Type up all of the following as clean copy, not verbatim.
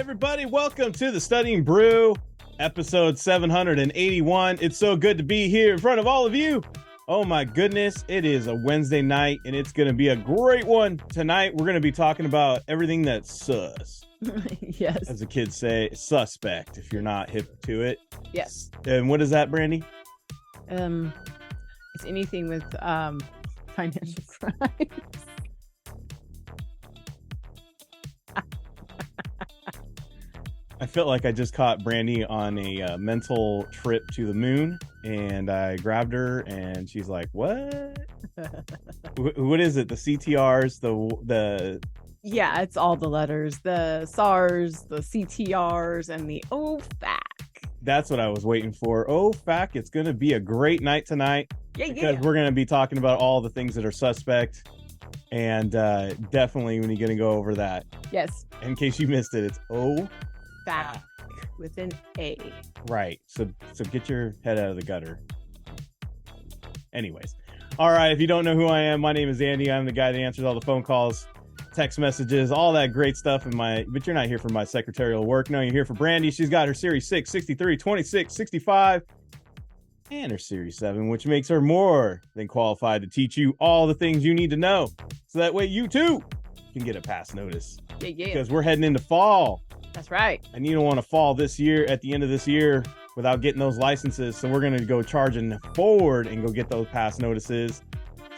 everybody. Welcome to the Studying Brew, episode 781. It's so good to be here in front of all of you. Oh my goodness, it is a Wednesday night, and it's going to be a great one. Tonight, we're going to be talking about everything that's sus. Yes. As the kids say, suspect, if you're not hip to it. Yes. And what is that, Brandy? It's anything with financial crimes. I felt like I just caught Brandy on a mental trip to the moon, and I grabbed her, and she's like, "What? What is it? The CTRs, the Yeah, it's all the letters, the SARs, the CTRs, and the OFAC. That's what I was waiting for. OFAC. It's going to be a great night tonight because we're going to be talking about all the things that are suspect, and definitely when you're going to go over that. Yes. In case you missed it, it's OFAC. Fact with an A. Right. So get your head out of the gutter. Anyways. All right. If you don't know who I am, my name is Andy. I'm the guy that answers all the phone calls, text messages, all that great stuff but you're not here for my secretarial work. No, you're here for Brandy. She's got her Series 6, 63, 26, 65, and her Series 7, which makes her more than qualified to teach you all the things you need to know. So that way you too can get a pass notice. Yeah. Because we're heading into fall. That's right. And you don't want to fall this year at the end of this year without getting those licenses. So we're going to go charging forward and go get those pass notices.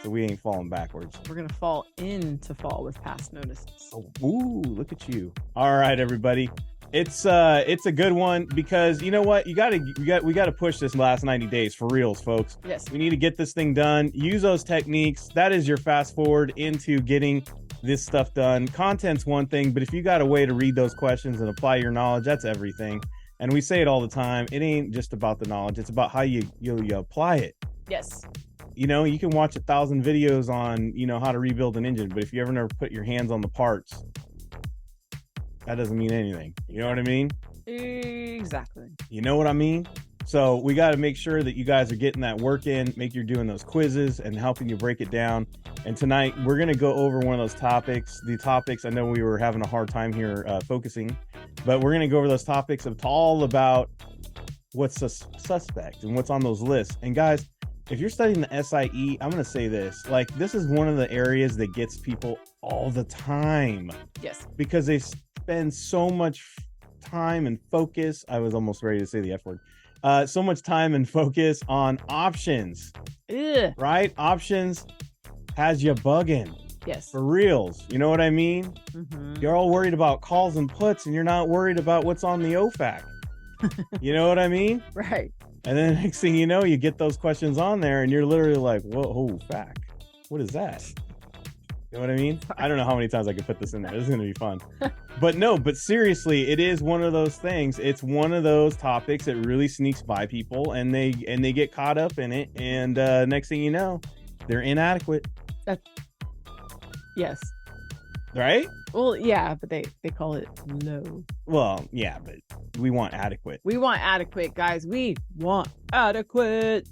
So we ain't falling backwards. We're going to fall into fall with pass notices. Oh, ooh, look at you. All right, everybody. It's a good one because you know what? We got to push this last 90 days for reals, folks. Yes. We need to get this thing done. Use those techniques. That is your fast forward into getting this stuff done. Content's one thing, but if you got a way to read those questions and apply your knowledge, that's everything. And we say it all the time. It ain't just about the knowledge. It's about how you apply it. Yes. You know, you can watch 1,000 videos on, how to rebuild an engine, but if you ever never put your hands on the parts, that doesn't mean anything. You know what I mean? Exactly. You know what I mean? So we got to make sure that you guys are getting that work in, make you're doing those quizzes and helping you break it down. And tonight we're going to go over one of those topics. The topics, I know we were having a hard time here focusing, but we're going to go over those topics. It's all about what's suspect and what's on those lists. And guys, if you're studying the SIE, I'm going to say this, this is one of the areas that gets people all the time. Yes. Because they spend so much time and focus. I was almost ready to say the F word. So much time and focus on options. Ugh. Right? Options has you bugging. Yes. For reals. You know what I mean? Mm-hmm. You're all worried about calls and puts, and you're not worried about what's on the OFAC. You know what I mean? Right. And then the next thing you know, you get those questions on there, and you're literally like, whoa, OFAC. What is that? You know what I mean? I don't know how many times I could put this in there. This is going to be fun. But seriously, it is one of those things. It's one of those topics that really sneaks by people, and they get caught up in it. And next thing you know, they're inadequate. Yes. Right? Well, yeah, but they call it low. Well, yeah, but we want adequate. We want adequate, guys. We want adequate.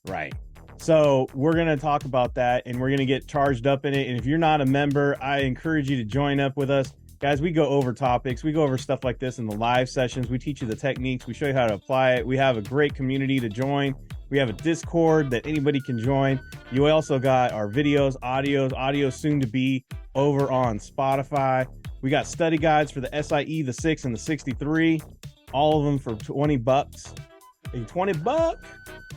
Right. So we're going to talk about that, and we're going to get charged up in it. And if you're not a member, I encourage you to join up with us. Guys, we go over topics. We go over stuff like this in the live sessions. We teach you the techniques. We show you how to apply it. We have a great community to join. We have a Discord that anybody can join. You also got our videos, audio soon to be over on Spotify. We got study guides for the SIE, the 6, and the 63. All of them for $20. $20?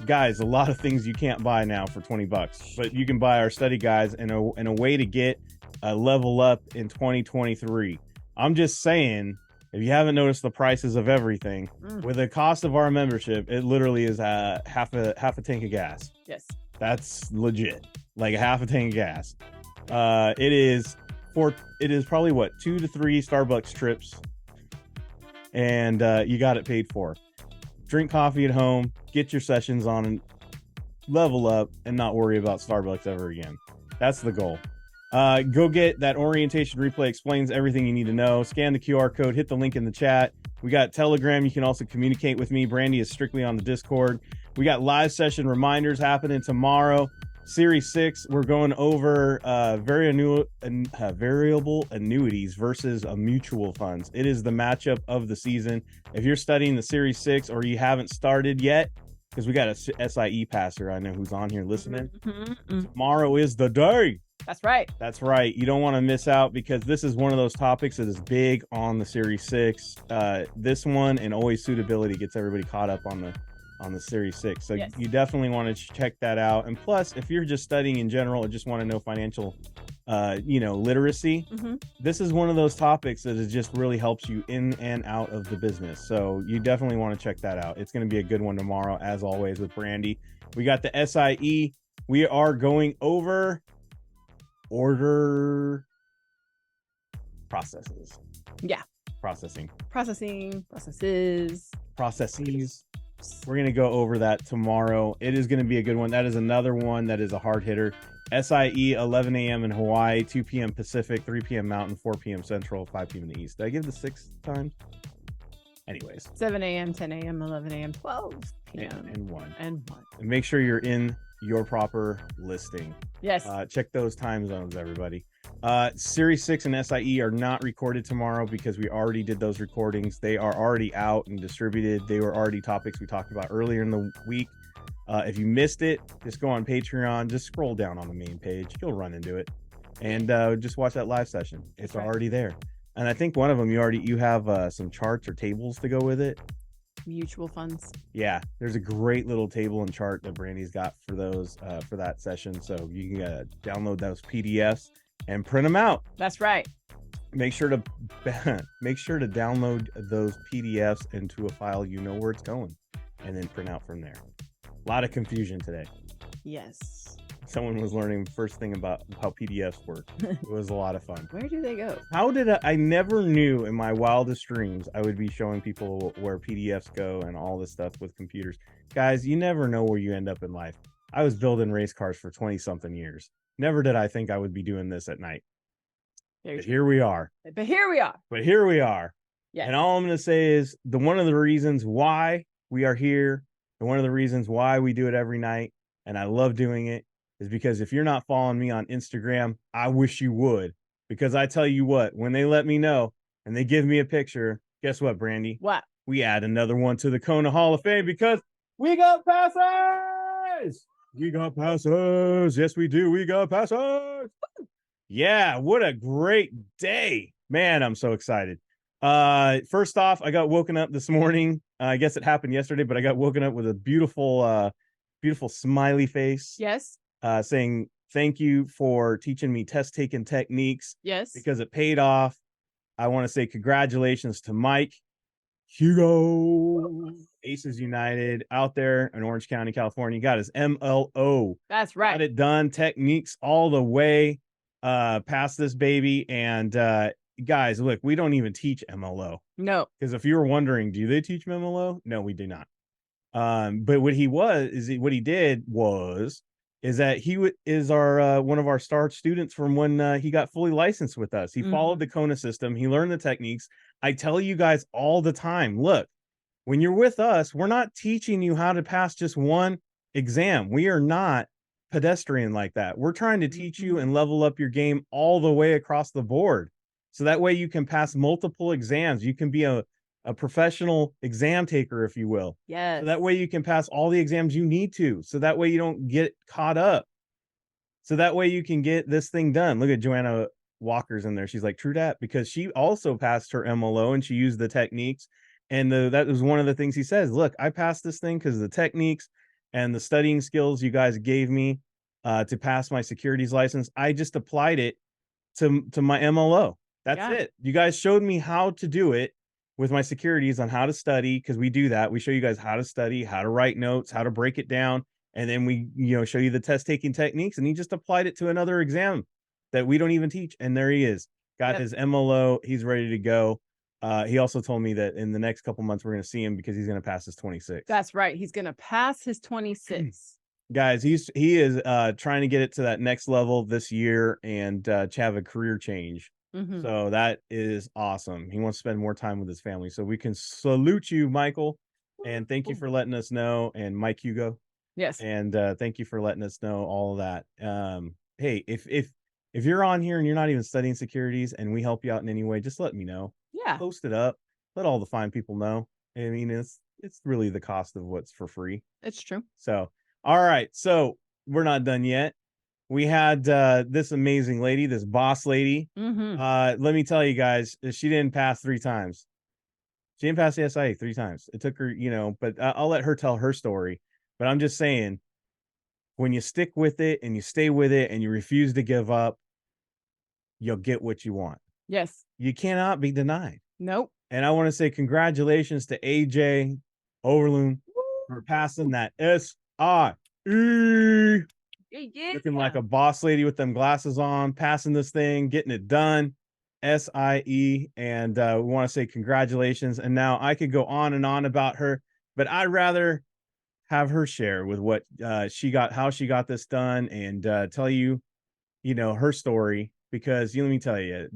Guys, a lot of things you can't buy now for $20, but you can buy our study guides in a way to get a level up in 2023. I'm just saying, if you haven't noticed the prices of everything, with the cost of our membership, it literally is half a tank of gas. Yes. That's legit. Like a half a tank of gas. It is probably 2 to 3 Starbucks trips, and you got it paid for. Drink coffee at home, get your sessions on, and level up, and not worry about Starbucks ever again. That's the goal. Go get that orientation replay, explains everything you need to know. Scan the QR code, hit the link in the chat. We got Telegram. You can also communicate with me. Brandy is strictly on the Discord. We got live session reminders happening tomorrow. Series 6, we're going over variable annuities versus mutual funds. It is the matchup of the season. If you're studying the Series 6 or you haven't started yet, because we got a SIE passer I know who's on here listening, tomorrow is the day. That's right. That's right. You don't want to miss out because this is one of those topics that is big on the Series 6. This one and always suitability gets everybody caught up on the Series 6. So Yes. you definitely want to check that out. And plus, if you're just studying in general or just want to know financial literacy, this is one of those topics that it just really helps you in and out of the business. So you definitely want to check that out. It's going to be a good one tomorrow, as always, with Brandy. We got the SIE. We are going over order processes. Yeah. Processing. Processes. We're going to go over that tomorrow. It is going to be a good one. That is another one that is a hard hitter. SIE, 11 a.m. in Hawaii, 2 p.m. Pacific, 3 p.m. Mountain, 4 p.m. Central, 5 p.m. in the East. Did I give the 6 times? Anyways. 7 a.m., 10 a.m., 11 a.m., 12 p.m. And 1. And 1. And make sure you're in your proper listing. Yes. Check those time zones, everybody. Series 6 and SIE are not recorded tomorrow because we already did those recordings. They are already out and distributed. They were already topics we talked about earlier in the week. If you missed it, just go on Patreon. Just scroll down on the main page. You'll run into it. And just watch that live session. It's already there. And I think one of them you have some charts or tables to go with it. Mutual funds. Yeah, there's a great little table and chart that Brandy's got for those for that session. So you can download those PDFs and print them out. That's right. Make sure to download those PDFs into a file you know where it's going, and then print out from there. A lot of confusion today. Yes. Someone was learning first thing about how PDFs work. It was a lot of fun. Where do they go? How did I never knew in my wildest dreams I would be showing people where PDFs go and all this stuff with computers. Guys, you never know where you end up in life. I was building race cars for 20 something years. Never did I think I would be doing this at night. But here we are. Yes. And all I'm going to say is one of the reasons why we are here and one of the reasons why we do it every night, and I love doing it, is because if you're not following me on Instagram, I wish you would. Because I tell you what, when they let me know and they give me a picture, guess what, Brandy? What? We add another one to the Kona Hall of Fame because we got passes! We got passes. Yes, we do. We got passes. Yeah, what a great day. Man, I'm so excited. First off, I got woken up this morning. I guess it happened yesterday, but I got woken up with a beautiful smiley face. Yes. Saying thank you for teaching me test taking techniques. Yes. Because it paid off. I want to say congratulations to Mike Hugo, Aces United out there in Orange County, California. He got his MLO. That's right. Got it done. Techniques all the way past this baby. And guys, look, we don't even teach MLO. No. Because if you were wondering, do they teach MLO? No, we do not. But what he did is that he is our one of our star students from when he got fully licensed with us. He followed the Kona system. He learned the techniques. I tell you guys all the time, look, when you're with us, we're not teaching you how to pass just one exam. We are not pedestrian like that. We're trying to teach you and level up your game all the way across the board. So that way you can pass multiple exams. You can be a professional exam taker, if you will. Yes. So that way you can pass all the exams you need to. So that way you don't get caught up. So that way you can get this thing done. Look at Joanna Walker's in there. She's like, true that, because she also passed her MLO and she used the techniques. And that was one of the things he says. Look, I passed this thing because of the techniques and the studying skills you guys gave me to pass my securities license. I just applied it to my MLO. That's it. You guys showed me how to do it with my securities on how to study, because we do that. We show you guys how to study, how to write notes, how to break it down. And then we, show you the test taking techniques. And he just applied it to another exam that we don't even teach. And there he is. Got his MLO. He's ready to go. He also told me that in the next couple months, we're going to see him because he's going to pass his 26. That's right. He's going to pass his 26. Guys, he is trying to get it to that next level this year and to have a career change. So that is awesome. He wants to spend more time with his family. So we can salute you, Michael. And thank you for letting us know. And Mike Hugo. Yes. And thank you for letting us know all of that. Hey, if you're on here and you're not even studying securities and we help you out in any way, just let me know. Yeah, Post it up. Let all the fine people know. I mean, it's really the cost of what's for free. it's true. So, all right. So we're not done yet. We had this amazing lady, this boss lady. Mm-hmm. Let me tell you guys, she didn't pass 3 times. She didn't pass the SIA 3 times. It took her, but I'll let her tell her story. But I'm just saying, when you stick with it and you stay with it and you refuse to give up, you'll get what you want. Yes. You cannot be denied. Nope. And I want to say congratulations to AJ Overloon for passing that SIE. Yeah. Looking like a boss lady with them glasses on, passing this thing, getting it done. SIE. And we want to say congratulations. And now I could go on and on about her, but I'd rather have her share with what she got, how she got this done, and tell you, her story. Because let me tell you,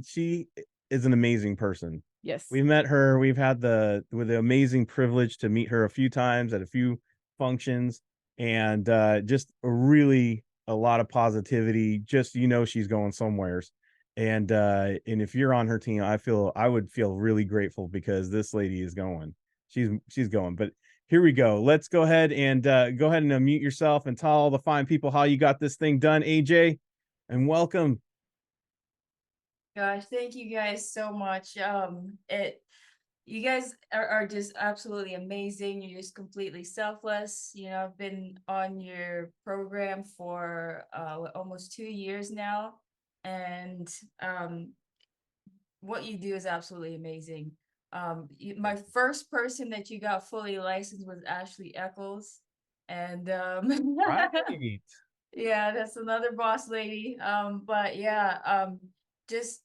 she is an amazing person. Yes. We've met her. We've had the amazing privilege to meet her a few times at a few functions, and just really a lot of positivity. Just she's going somewheres, and if you're on her team, I would feel really grateful because this lady is going. She's going. But here we go. Let's go ahead and unmute yourself and tell all the fine people how you got this thing done, AJ, and welcome. Gosh, thank you guys so much. You guys are just absolutely amazing. You're just completely selfless. I've been on your program for almost 2 years now, and what you do is absolutely amazing. My first person that you got fully licensed was Ashley Eccles, and Right. yeah, that's another boss lady. But yeah, just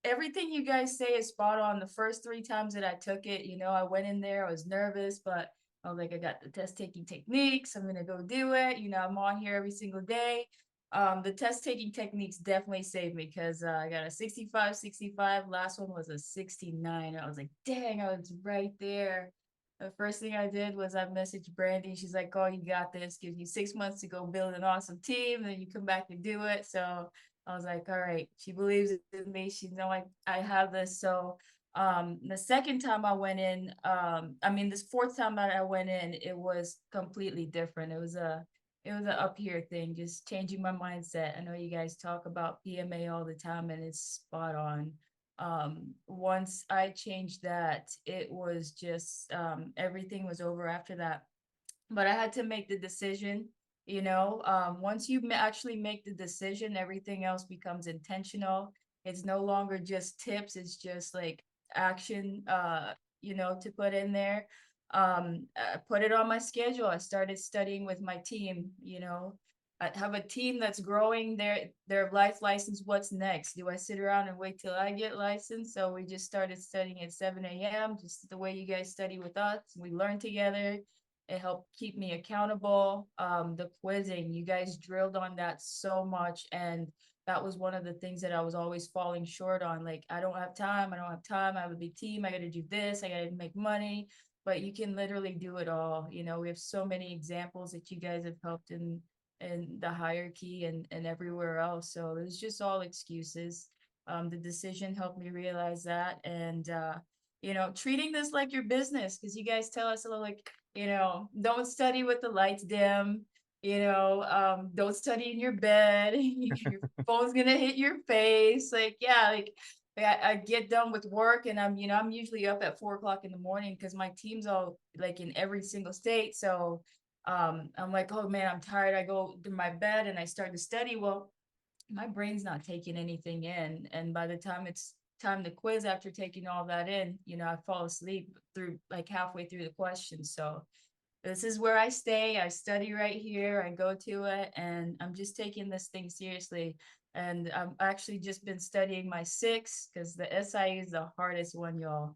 everything you guys say is spot on. The first 3 times that I took it, I went in there, I was nervous, but I was like, I got the test taking techniques. I'm gonna go do it. I'm on here every single day. The test taking techniques definitely saved me because I got a 65, 65. Last one was a 69. I was like, dang, I was right there. The first thing I did was I messaged Brandy. She's like, oh, you got this. Gives you 6 months to go build an awesome team. Then you come back and do it. So I was like, all right, she believes in me. She know I have this. So the second time I went in, this fourth time that I went in, it was completely different. It was an up here thing, just changing my mindset. I know you guys talk about PMA all the time and it's spot on. Once I changed that, it was just everything was over after that. But I had to make the decision. Once you actually make the decision, everything else becomes intentional. It's no longer just tips, it's just like action, to put in there. I put it on my schedule. I started studying with my team. I have a team that's growing their life license. What's next? Do I sit around and wait till I get licensed? So we just started studying at 7 a.m., just the way you guys study with us. We learn together. It helped keep me accountable. The quizzing, you guys drilled on that so much. And that was one of the things that I was always falling short on. Like, I don't have time. I don't have time. I have a big team. I got to do this. I got to make money. But you can literally do it all. We have so many examples that you guys have helped in the hierarchy and everywhere else. So it was just all excuses. The decision helped me realize that. And, treating this like your business, because you guys tell us a little like, don't study with the lights dim, don't study in your bed, your phone's gonna hit your face. Like, yeah, like I get done with work and I'm usually up at 4 o'clock in the morning because my team's all like in every single state. So I'm like, oh man, I'm tired. I go to my bed and I start to study. Well, my brain's not taking anything in. And by the time it's time to quiz after taking all that in, I fall asleep through like halfway through the questions. So this is where I stay. I study right here. I go to it and I'm just taking this thing seriously. And I've actually just been studying my 6 because the SIE is the hardest one, y'all.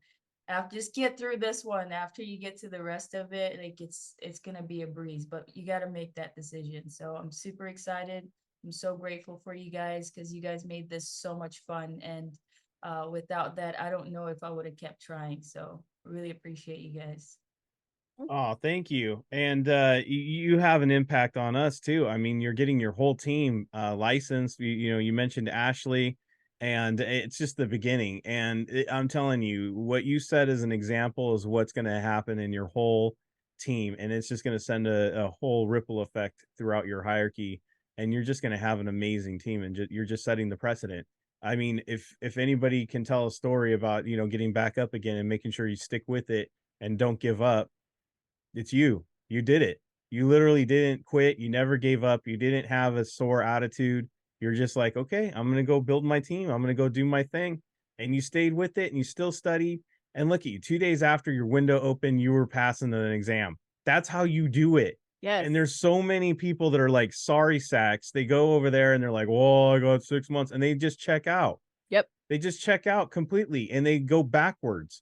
After just get through this one. After you get to the rest of it, like it's gonna be a breeze, but you got to make that decision. So I'm super excited. I'm so grateful for you guys because you guys made this so much fun. And without that, I don't know if I would have kept trying. So really appreciate you guys. Oh, thank you. And you have an impact on us too. I mean, you're getting your whole team licensed. You mentioned Ashley, and it's just the beginning. And I'm telling you, what you said as an example is what's going to happen in your whole team, and it's just going to send a whole ripple effect throughout your hierarchy, and you're just going to have an amazing team, and you're just setting the precedent. I mean, if anybody can tell a story about getting back up again and making sure you stick with it and don't give up, it's you. You did it. You literally didn't quit. You never gave up. You didn't have a sore attitude. You're just like, okay, I'm going to go build my team. I'm going to go do my thing. And you stayed with it and you still studied. And look at you, 2 days after your window opened, you were passing an exam. That's how you do it. Yes. And there's so many people that are like sorry sacks. They go over there and they're like, "Whoa, I got 6 months," and they just check out. Yep. They just check out completely and they go backwards.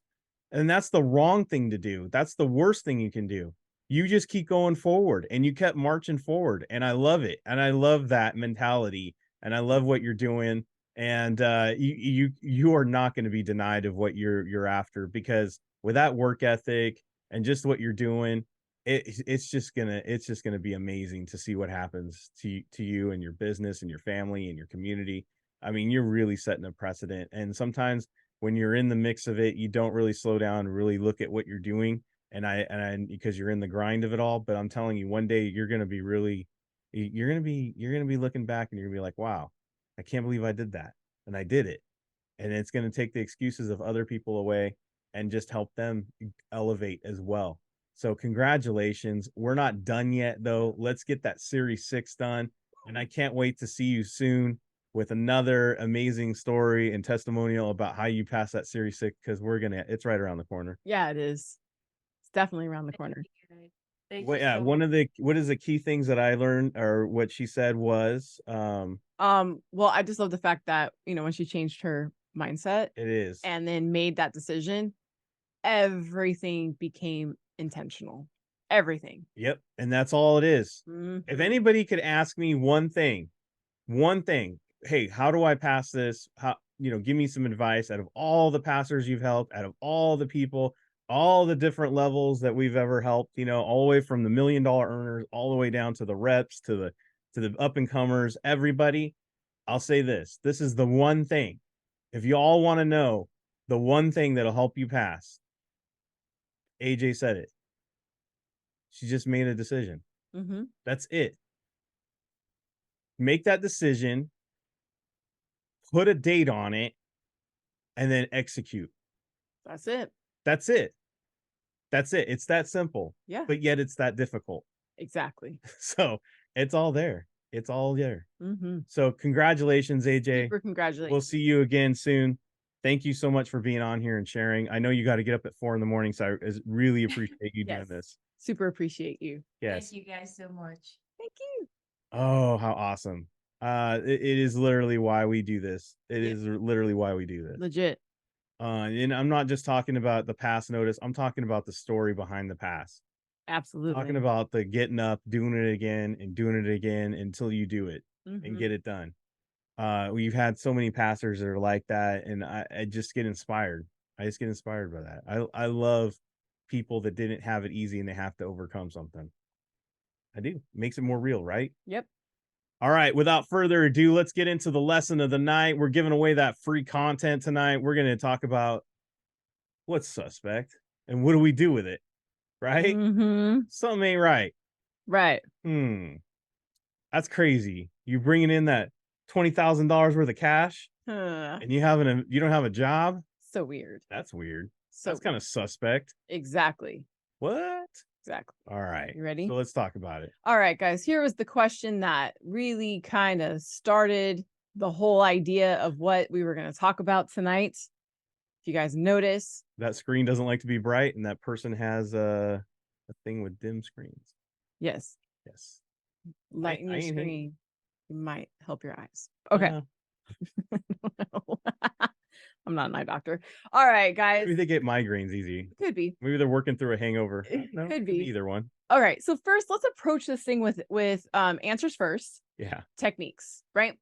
And that's the wrong thing to do. That's the worst thing you can do. You just keep going forward and you kept marching forward. And I love it. And I love that mentality. And I love what you're doing. And you are not going to be denied of what you're after, because with that work ethic and just what you're doing, it's just gonna be amazing to see what happens to you and your business and your family and your community. I mean, you're really setting a precedent. And sometimes when you're in the mix of it, you don't really slow down and really look at what you're doing. And I because you're in the grind of it all. But I'm telling you, one day you're gonna be really, you're gonna be looking back and you're gonna be like, wow, I can't believe I did that. And I did it. And it's gonna take the excuses of other people away and just help them elevate as well. So congratulations. We're not done yet though. Let's get that Series 6 done. And I can't wait to see you soon with another amazing story and testimonial about how you pass that Series 6, because it's right around the corner. Yeah, it is. It's definitely around the corner. Thank Well, you yeah, so what much. is the key things that I learned, or what she said was, Well, I just love the fact that, when she changed her mindset it is. and then made that decision, everything became intentional. Everything. Yep. And that's all it is. If Mhm. anybody could ask me one thing, hey, how do I pass this? Give me some advice out of all the pastors you've helped, out of all the people, all the different levels that we've ever helped, all the way from the $1 million earners, all the way down to the reps, to the up and comers, everybody. I'll say this is the one thing. If you all want to know the one thing that'll help you pass, AJ said it. She just made a decision. Mhm. That's it. Make that decision, put a date on it, and then execute. That's it. That's it. That's it. It's that simple. Yeah. But yet it's that difficult. Exactly. So it's all there. It's all there. Mhm. So congratulations, AJ. Super congratulations. We'll see you again soon. Thank you so much for being on here and sharing. I know you got to get up at 4 a.m, so I really appreciate you doing Yes. this. Super appreciate you. Yes. Thank you guys so much. Thank you. Oh, how awesome. It is literally why we do this. It Yeah. is literally why we do this. Legit. And I'm not just talking about the pass notice. I'm talking about the story behind the pass. Absolutely. Talking about the getting up, doing it again and doing it again until you do it and Mhm. get it done. We've had so many pastors that are like that, and I just get inspired. I just get inspired by that. I love people that didn't have it easy and they have to overcome something. I do. Makes it more real, right? Yep. All right, without further ado, let's get into the lesson of the night. We're giving away that free content tonight. We're going to talk about what's suspect and what do we do with it, right? Mhm. Something ain't right. Right. That's crazy. You bringing in that $20,000 worth of cash and you don't have a job? So weird. That's weird. So That's kind of suspect. exactly. What? Exactly. All right. You ready? So let's talk about it. All right, guys. Here was the question that really kind of started the whole idea of what we were going to talk about tonight. If you guys notice, That screen doesn't like to be bright, and that person has a thing with dim screens. yes, Yes. lighten I your ain't hate- screen. It might help your eyes. Okay. I'm not an eye doctor. All right, guys. Maybe they get migraines easy. Could be. Maybe they're working through a hangover. It No, could be. either one. All right. So first, let's approach this thing with answers first. Yeah. Techniques, right?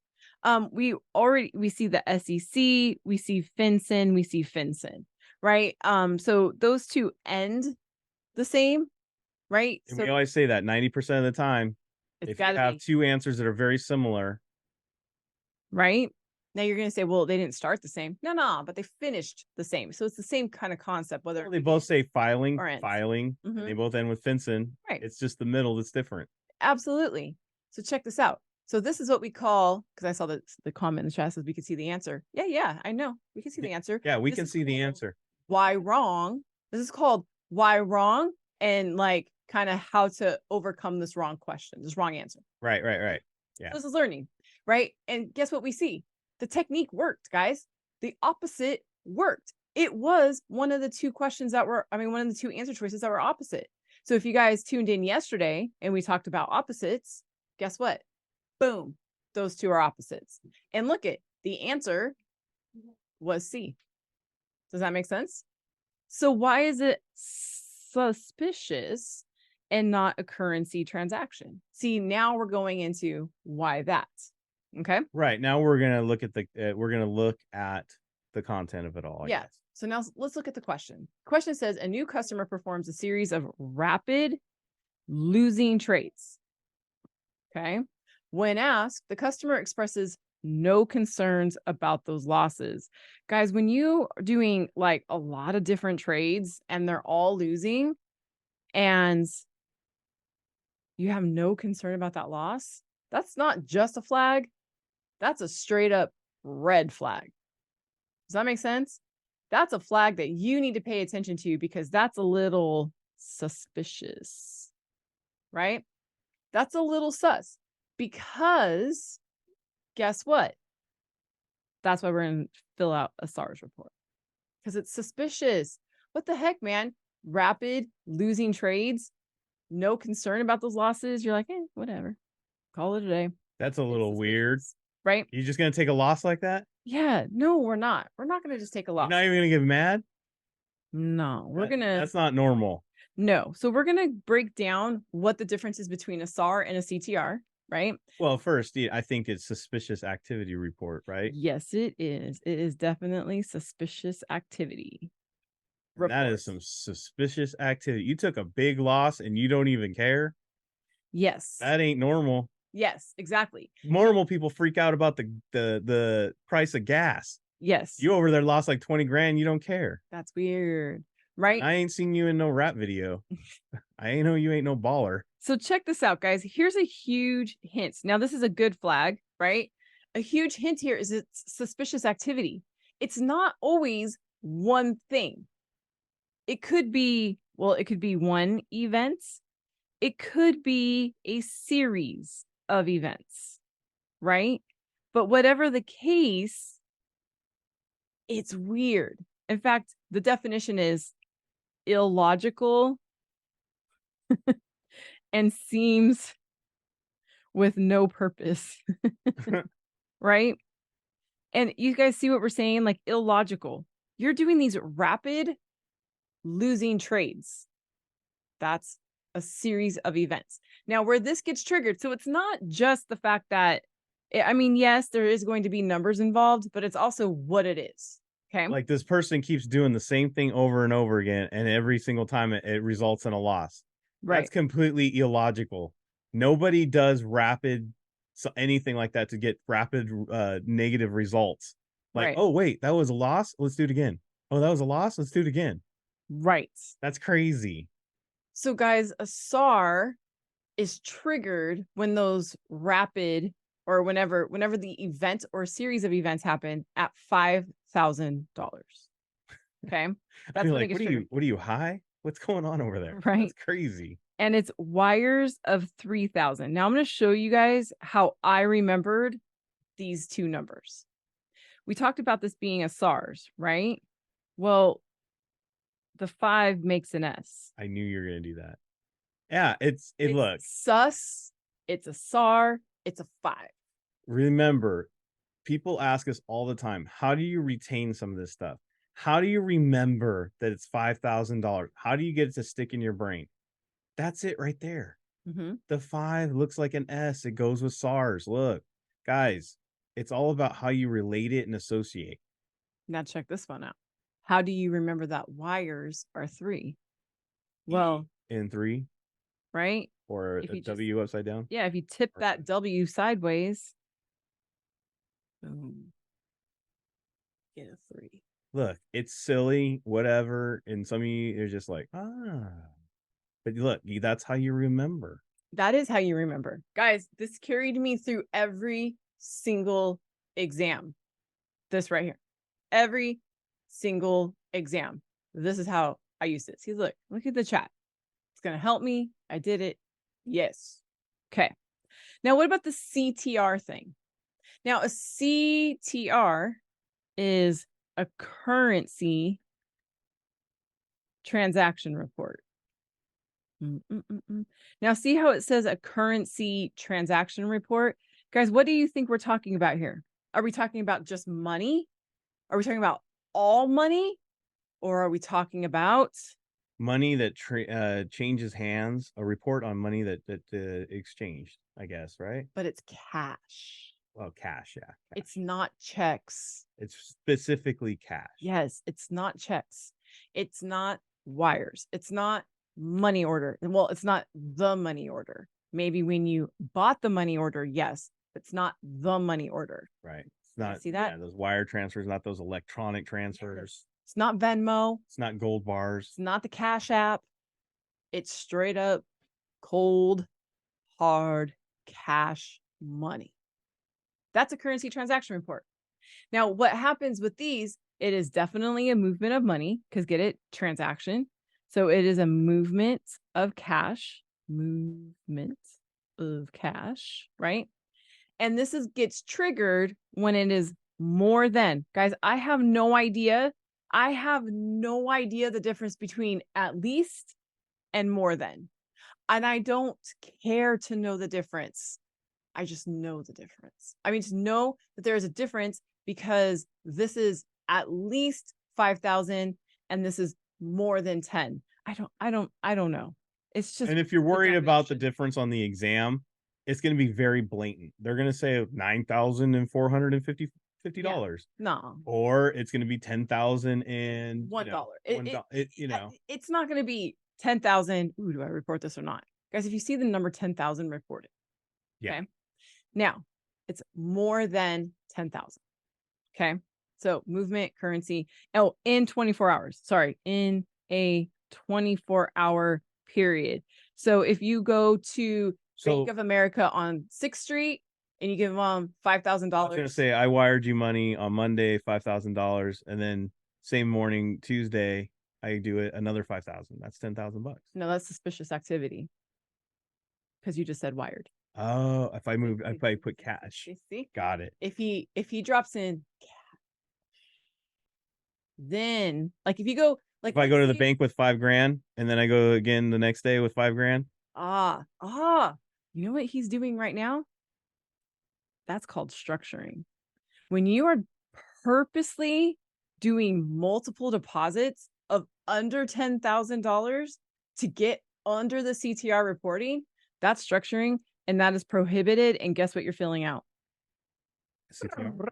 We see the SEC, we see FinCEN, we see FinCEN, right? So those two end the same, right? And So we always say that 90% of the time, it's if you got to have be, two answers that are very similar, right? Now you're going to say, well, they didn't start the same. No, but they finished the same. So it's the same kind of concept, whether well, they both say filing, or ends. filing, and they both end with fencing. Right. It's just the middle that's different. Absolutely. So check this out. So this is what we call, because I saw the comment in the chat says we can see the answer. Yeah, I know. We can see the answer. Yeah, we This can is see the called answer. why wrong. This is called why wrong, and like kind of how to overcome this wrong question, this wrong answer. Right. Yeah. So this is learning, right? And guess what we see? The technique worked, guys. The opposite worked. It was one of the two questions that were, one of the two answer choices that were opposite. So if you guys tuned in yesterday and we talked about opposites, guess what? Boom, those two are opposites. And look at the answer was C. Does that make sense? So why is it suspicious and not a currency transaction? See, now we're going into why that. Okay. Right. Now we're gonna look at the content of it all. I guess. So now let's look at the question. The question says a new customer performs a series of rapid losing trades. Okay. When asked, the customer expresses no concerns about those losses. Guys, when you are doing like a lot of different trades and they're all losing and you have no concern about that loss, that's not just a flag. That's a straight up red flag. Does that make sense? That's a flag that you need to pay attention to because that's a little suspicious, right? That's a little sus because guess what? That's why we're going to fill out a SARs report because it's suspicious. What the heck, man? Rapid losing trades, no concern about those losses. You're like, whatever. Call it a day. That's a little weird, right? You just gonna take a loss like that? Yeah, no, we're not. We're not going to just take a loss. You're not even gonna get mad? No, we're going to. That's not normal. No. So we're going to break down what the difference is between a SAR and a CTR, right? Well, first, I think it's suspicious activity report, right? Yes, it is. It is definitely suspicious activity. That is some suspicious activity. You took a big loss and you don't even care. Yes. That ain't normal. Yes, exactly. Normal people freak out about the price of gas. Yes. You over there lost like 20 grand. You don't care. That's weird, right? I ain't seen you in no rap video. I ain't know you ain't no baller. So check this out, guys. Here's a huge hint. Now, this is a good flag, right? A huge hint here is it's suspicious activity. It's not always one thing. It could be, it could be one event. It could be a series of events, right? But whatever the case, it's weird. In fact, the definition is illogical and seems with no purpose, right? And you guys see what we're saying? Like illogical. You're doing these rapid losing trades. That's a series of events. Now, where this gets triggered, so it's not just the fact that, yes, there is going to be numbers involved, but it's also what it is. Okay. Like this person keeps doing the same thing over and over again, and every single time it results in a loss. Right. That's completely illogical. Nobody does anything like that to get rapid negative results. Like, oh, wait, that was a loss. Let's do it again. Oh, that was a loss. Let's do it again. Right. That's crazy. So guys, a SAR is triggered when those rapid or whenever the event or series of events happen at $5,000. Okay. That's like, what are you high? What's going on over there? Right. That's crazy. And it's wires of 3,000. Now I'm going to show you guys how I remembered these two numbers. We talked about this being a SARs, right? Well, the 5 makes an S. I knew you were going to do that. Yeah, it's sus. It's a SAR. It's a 5. Remember, people ask us all the time, how do you retain some of this stuff? How do you remember that it's $5,000? How do you get it to stick in your brain? That's it right there. Mm-hmm. The 5 looks like an S. It goes with SARs. Look, guys, it's all about how you relate it and associate. Now check this one out. How do you remember that wires are 3? Well, in 3. right? Or If a you just- W upside down. Yeah, if you tip that W sideways, boom, get a 3. Look, it's silly, whatever. And some of you are just like, but look, that's how you remember. That is how you remember. Guys, this carried me through every single exam. This right here. Every single exam. This is how I used it. See, look at the chat. It's going to help me. I did it. Yes. Okay. Now, what about the CTR thing? Now, a CTR is a currency transaction report. Now, see how it says a currency transaction report? Guys, what do you think we're talking about here? Are we talking about just money? Are we talking about all money? Or are we talking about money that changes hands? A report on money that exchanged, I guess, right? But it's cash. Well, cash, yeah. Cash. It's not checks. It's specifically cash. Yes, it's not checks. It's not wires. It's not money order. Well, it's not the money order. Maybe when you bought the money order, yes, it's not the money order. Right. It's not, see that? Yeah, those wire transfers, not those electronic transfers. It's not Venmo. It's not gold bars. It's not the Cash App. It's straight up cold, hard cash money. That's a currency transaction report. Now, what happens with these, it is definitely a movement of money, because get it, transaction. So it is a movement of cash, right? And this gets triggered when it is more than. Guys, I have no idea the difference between at least and more than. And I don't care to know the difference. I just know the difference. I mean, to know that there is a difference because this is at least 5,000 and this is more than 10. I don't know. It's just. And if you're worried about the difference on the exam, it's going to be very blatant. They're going to say $9,450. Yeah. No. Or it's going to be 10,000 and $1. It's not going to be 10,000. Ooh, do I report this or not? Guys, if you see the number 10,000, report it. Yeah. Okay. Now, it's more than 10,000. Okay. So movement, currency. Oh, in 24 hours. Sorry, in a 24-hour period. So if you go to Bank of America on 6th Street and you give them $5,000. I was going to say, I wired you money on Monday, $5,000. And then same morning, Tuesday, I do it another 5,000. That's $10,000. No, that's suspicious activity. Because you just said wired. Oh, if I put cash. See? Got it. If he drops in cash, then like if you go like if I go to the bank with $5,000 and then I go again the next day with $5,000. You know what he's doing right now? That's called structuring. When you are purposely doing multiple deposits of under $10,000 to get under the CTR reporting, that's structuring, and that is prohibited. And guess what you're filling out? CTR?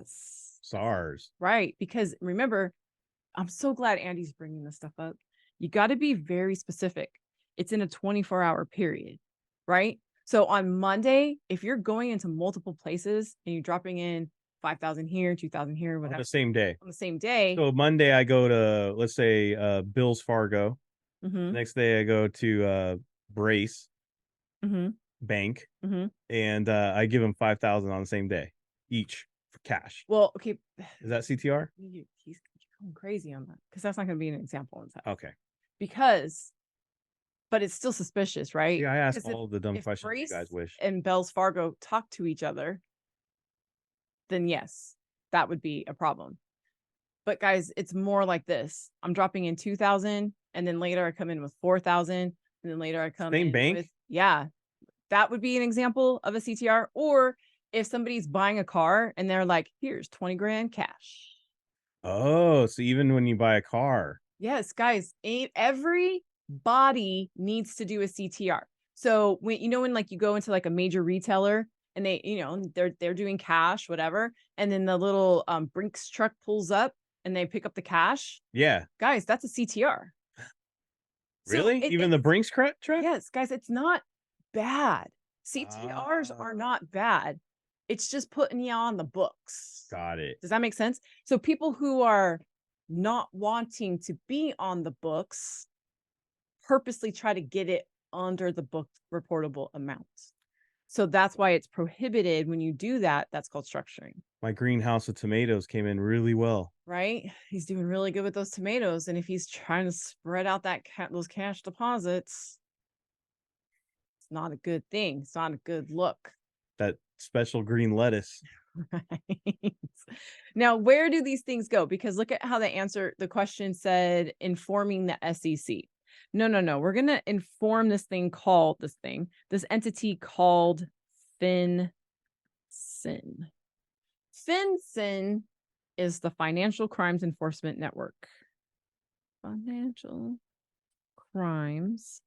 SARs. Right. Because remember, I'm so glad Andy's bringing this stuff up. You got to be very specific. It's in a 24-hour period, right? So on Monday, if you're going into multiple places and you're dropping in 5,000 here, 2,000 here, whatever. On the same day. On the same day. So Monday I go to, let's say, Bill's Fargo. Next day I go to Brace Bank. And I give them 5,000 on the same day each for cash. Well, okay. Is that CTR? He's going crazy on that because that's not going to be an example inside. Okay. But it's still suspicious, right? Yeah, I ask all the dumb questions you guys wish. And Wells Fargo talk to each other, then yes, that would be a problem. But guys, it's more like this. I'm dropping in 2,000 and then later I come in with 4,000 and then later I come in bank? with, yeah, that would be an example of a CTR. Or if somebody's buying a car and they're like, here's 20 grand cash. Oh, so even when you buy a car. Yes, guys, everybody needs to do a CTR. So when like you go into like a major retailer and they, they're doing cash, whatever. And then the little Brinks truck pulls up and they pick up the cash. Yeah. Guys, that's a CTR. Really? Even the Brinks truck? Yes, guys, it's not bad. CTRs are not bad. It's just putting you on the books. Got it. Does that make sense? So people who are not wanting to be on the books purposely try to get it under the book reportable amount. So that's why it's prohibited when you do that. That's called structuring. My greenhouse of tomatoes came in really well. Right? He's doing really good with those tomatoes. And if he's trying to spread out those cash deposits, it's not a good thing. It's not a good look. That special green lettuce. Right. Now, where do these things go? Because look at how the question said informing the SEC. No. We're going to inform this entity called FinCEN. FinCEN is the Financial Crimes Enforcement Network. Financial Crimes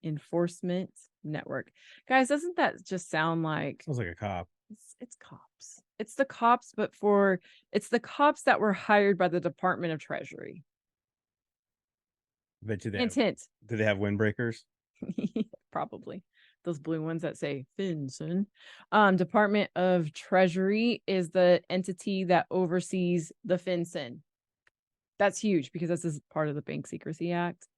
Enforcement Network. Guys, doesn't that just sound like... Sounds like a cop. It's cops. It's the cops, but it's the cops that were hired by the Department of Treasury. I bet you they Hint, have, hint. do they have windbreakers? Probably. Those blue ones that say FinCEN. Department of Treasury is the entity that oversees the FinCEN. That's huge because this is part of the Bank Secrecy Act.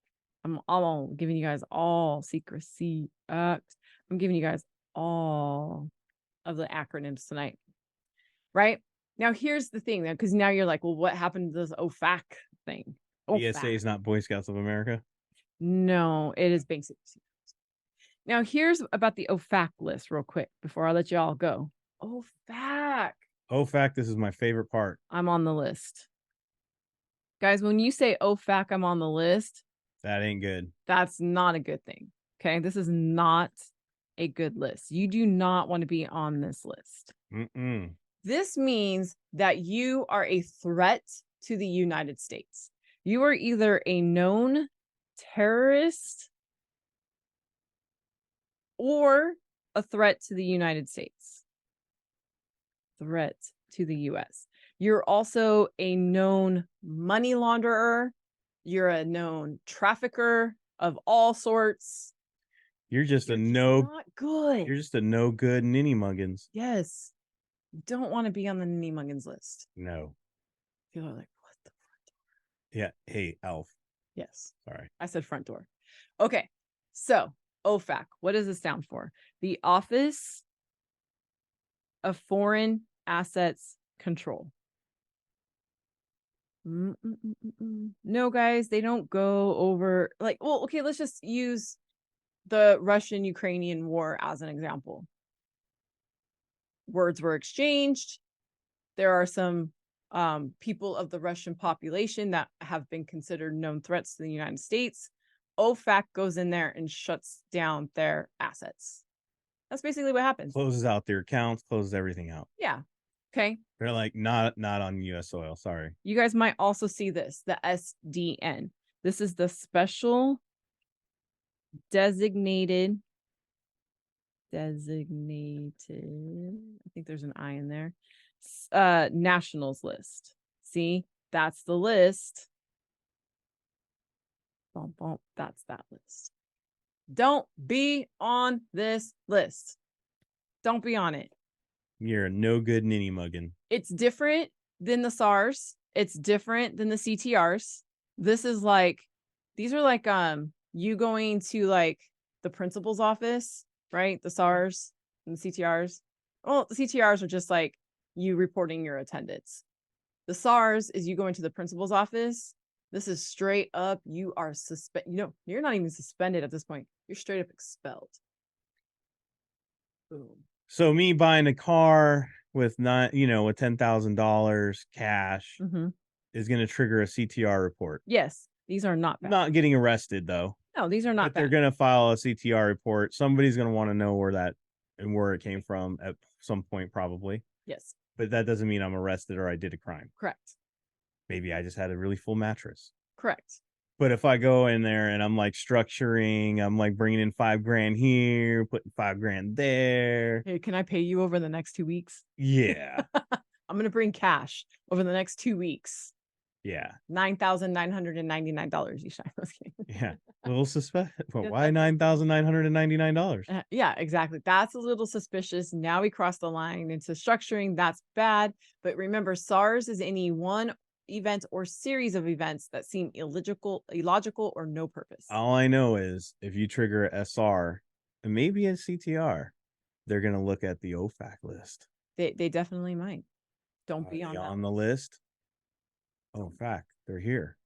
I'm all giving you guys all Secrecy Act. I'm giving you guys all of the acronyms tonight. Right? Now, here's the thing, though, because now you're like, well, what happened to this OFAC thing? ESA is not Boy Scouts of America? No, it is Bank Secrecy. Now, here's about the OFAC list real quick before I let you all go. OFAC. OFAC, this is my favorite part. I'm on the list. Guys, when you say OFAC, I'm on the list. That ain't good. That's not a good thing. Okay. This is not a good list. You do not want to be on this list. This means that you are a threat to the United States. You are either a known terrorist or a threat to the United States. Threat to the US. You're also a known money launderer. You're a known trafficker of all sorts. You're just not good. You're just a no good ninny muggins. Yes. You don't want to be on the ninny muggins list. No. People are like, what the front door? Yeah. Hey, Alf. Yes. Sorry. I said front door. Okay. So OFAC, what does this stand for? The Office of Foreign Assets Control. No, guys, they don't go over like, well, okay, let's just use the Russian-Ukrainian war as an example. Words were exchanged. There are some people of the Russian population that have been considered known threats to the United States. OFAC goes in there and shuts down their assets. That's basically what happens. Closes out their accounts, closes everything out. Yeah. Okay. They're like, not on U.S. soil. Sorry. You guys might also see this, the SDN. This is the Special Designated. I think there's an I in there. Nationals list. See, that's the list. Bump, bump, that's that list. Don't be on this list. Don't be on it. You're a no good ninny muggin. It's different than the SARs. It's different than the CTRs. This is like, these are like you going to like the principal's office, right? The SARs and the CTRs. Well, the CTRs are just like you reporting your attendance. The SARs is you going to the principal's office. This is straight up, you are suspended. You know, you're not even suspended at this point. You're straight up expelled. Boom. So me buying a car with not, with $10,000 cash is going to trigger a CTR report. Yes, these are not bad. Not getting arrested though. No, these are not but bad. They're going to file a CTR report. Somebody's going to want to know where it came from at some point, probably. Yes. But that doesn't mean I'm arrested or I did a crime. Correct. Maybe I just had a really full mattress. Correct. But if I go in there and I'm like structuring, I'm like bringing in $5,000 here, putting $5,000 there. Hey, can I pay you over the next 2 weeks? Yeah. I'm going to bring cash over the next 2 weeks. Yeah. $9,999. You should. Yeah. A little suspect. Well, Yeah, why $9,999? Yeah, exactly. That's a little suspicious. Now we cross the line into structuring. That's bad. But remember, SARs is any one event or series of events that seem illogical, or no purpose. All I know is if you trigger a SR and maybe a CTR, they're going to look at the OFAC list. They definitely might. Don't be on the list. OFAC, they're here.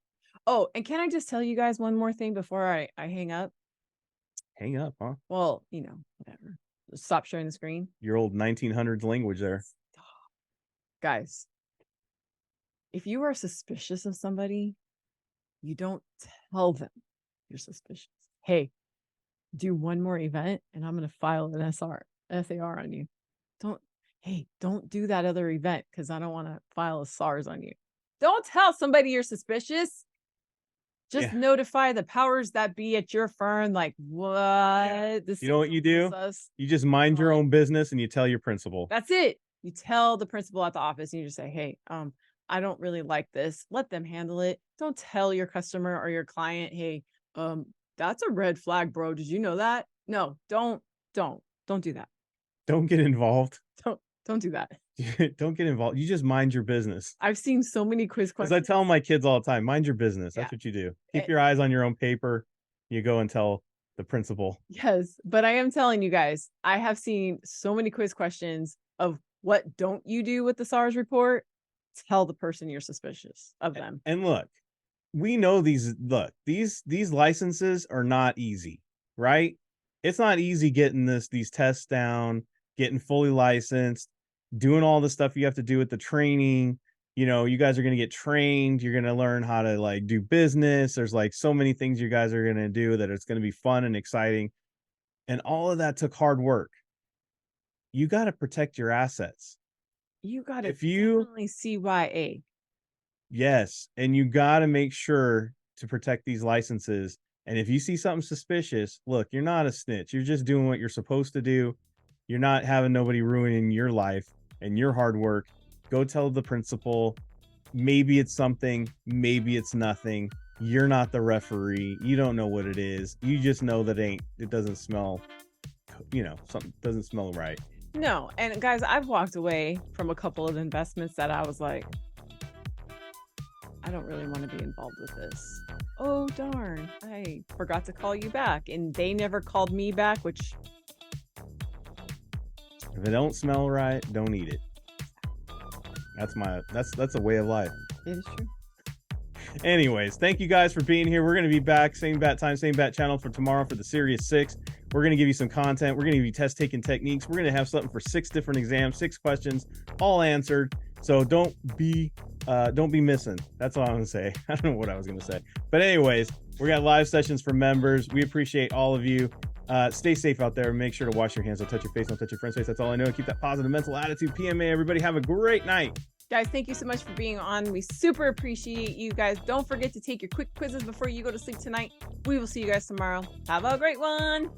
Oh, and can I just tell you guys one more thing before I hang up? Hang up, huh? Well, whatever. Just stop sharing the screen. Your old 1900s language there. Stop. Guys, if you are suspicious of somebody, you don't tell them you're suspicious. Hey, do one more event and I'm going to file an SAR on you. Don't do that other event because I don't want to file a SARs on you. Don't tell somebody you're suspicious. Just notify the powers that be at your firm. Like, what? Yeah. This you know what you do? You just mind your own business and you tell your principal. That's it. You tell the principal at the office and you just say, hey, I don't really like this. Let them handle it. Don't tell your customer or your client, hey, that's a red flag, bro. Did you know that? No, don't do that. Don't get involved. Don't do that. Don't get involved. You just mind your business. I've seen so many quiz questions. As I tell my kids all the time, mind your business. That's what you do. Keep your eyes on your own paper. You go and tell the principal. Yes, but I am telling you guys, I have seen so many quiz questions of what don't you do with the SARS report. Tell the person you're suspicious of them. And look, we know these licenses are not easy, right? It's not easy getting these tests down, getting fully licensed, doing all the stuff you have to do with the training. You guys are going to get trained. You're going to learn how to do business. There's so many things you guys are going to do that it's going to be fun and exciting. And all of that took hard work. You got to protect your assets. You got to definitely CYA. Yes. And you got to make sure to protect these licenses. And if you see something suspicious, look, you're not a snitch. You're just doing what you're supposed to do. You're not having nobody ruining your life and your hard work. Go tell the principal. Maybe it's something, maybe it's nothing. You're not the referee. You don't know what it is. You just know that it doesn't smell, something doesn't smell right. No. And guys, I've walked away from a couple of investments that I was like, I don't really want to be involved with this. Oh, darn. I forgot to call you back. And they never called me back, which... If it don't smell right, don't eat it. That's a way of life. It is true. Anyways, thank you guys for being here. We're going to be back, same bat time, same bat channel for tomorrow for the Series 6. We're going to give you some content. We're going to give you test taking techniques. We're going to have something for 6 different exams, 6 questions, all answered. So don't be missing. That's all I'm going to say. I don't know what I was going to say. But anyways, we got live sessions for members. We appreciate all of you. Stay safe out there. Make sure to wash your hands. Don't touch your face. Don't touch your friend's face. That's all I know. Keep that positive mental attitude. PMA, everybody. Have a great night. Guys, thank you so much for being on. We super appreciate you guys. Don't forget to take your quick quizzes before you go to sleep tonight. We will see you guys tomorrow. Have a great one.